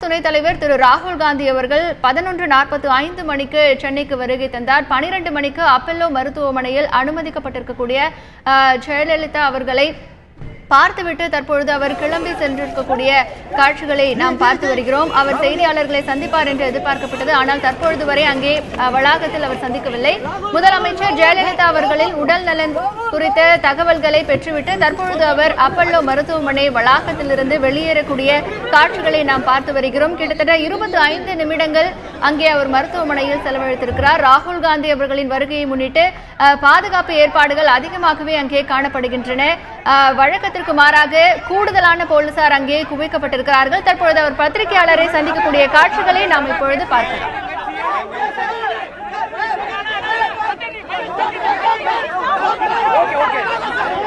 துணைத் தலைவர் திரு ராகுல் காந்தி அவர்கள் 11:45 மணிக்கு சென்னைக்கு வருகை தந்தார். 12 மணிக்கு அப்பல்லோ மருத்துவமனையில் அனுமதிக்கப்பட்டிருக்கக்கூடிய ஜெயலலிதா அவர்களை பார்த்துவிட்டு தற்பொழுது அவர் கிளம்பி சென்றிருக்கக்கூடிய காட்சிகளை நாம் பார்த்து வருகிறோம். அவர் செய்தியாளர்களை சந்திப்பார் என்று எதிர்பார்க்கப்பட்டது. ஆனால் தற்பொழுது வரை அங்கே வளாகத்தில் அவர் சந்திக்கவில்லை. முதலமைச்சர் ஜெயலலிதா அவர்களின் உடல் நலன் குறித்த தகவல்களை பெற்றுவிட்டு தற்பொழுது அவர் அப்பல்லோ மருத்துவமனை வளாகத்திலிருந்து வெளியேறக்கூடிய காட்சிகளை நாம் பார்த்து வருகிறோம். கிட்டத்தட்ட 25 நிமிடங்கள் அங்கே அவர் மருத்துவமனையில் செலவழித்திருக்கிறார். ராகுல் காந்தி அவர்களின் வருகையை முன்னிட்டு பாதுகாப்பு ஏற்பாடுகள் அதிகமாகவே அங்கே காணப்படுகின்றன. வழக்கத்திற்கு மாறாக கூடுதலான போலீசார் அங்கே குவிக்கப்பட்டிருக்கிறார்கள். தற்பொழுது அவர் பத்திரிகையாளரை சந்திக்கக்கூடிய காட்சிகளை நாம் இப்பொழுது பார்க்கலாம்.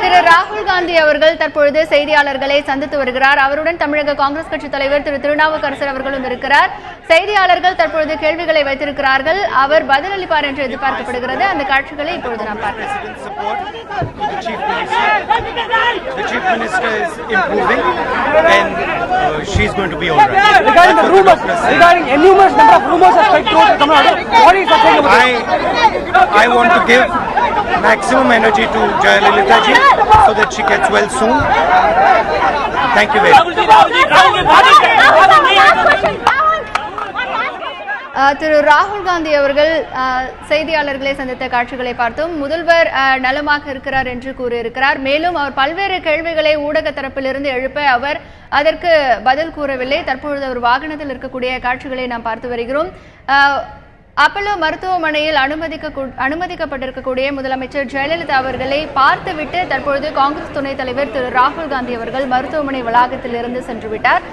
திரு ராகுல் காந்தி அவர்கள் தற்பொழுது செய்தியாளர்களை சந்தித்து வருகிறார். அவருடன் தமிழக காங்கிரஸ் கட்சி தலைவர் திரு திருநாவுக்கரசர் அவர்களும் இருக்கிறார். செய்தியாளர்கள் தற்பொழுது கேள்விகளை வைத்திருக்கிறார்கள். அவர் பதிலளிப்பார் என்று எதிர்பார்க்கப்படுகிறது. அந்த காட்சிகளை இப்பொழுது நாம் பார்க்கலாம். The chief minister is improving and she's going to be all right. Regarding the rumors, regarding enormous number of rumors have spread throughout Tamil Nadu, what is your take about I want to give maximum energy to Jayalalitha ji so that she gets well soon. Thank you very much. திரு ராகுல் காந்தி அவர்கள் செய்தியாளர்களை சந்தித்த காட்சிகளை பார்த்தோம். முதல்வர் நலமாக இருக்கிறார் என்று கூறியிருக்கிறார். மேலும் அவர் பல்வேறு கேள்விகளை ஊடக தரப்பிலிருந்து எழுப்ப அவர் அதற்கு பதில் கூறவில்லை. தற்பொழுது அவர் வாகனத்தில் இருக்கக்கூடிய காட்சிகளை நாம் பார்த்து வருகிறோம். அப்பல்லோ மருத்துவமனையில் அனுமதிக்கப்பட்டிருக்கக்கூடிய முதலமைச்சர் ஜெயலலிதா அவர்களை பார்த்துவிட்டு தற்பொழுது காங்கிரஸ் துணைத் தலைவர் திரு ராகுல் காந்தி அவர்கள் மருத்துவமனை வளாகத்தில் இருந்து சென்றுவிட்டார்.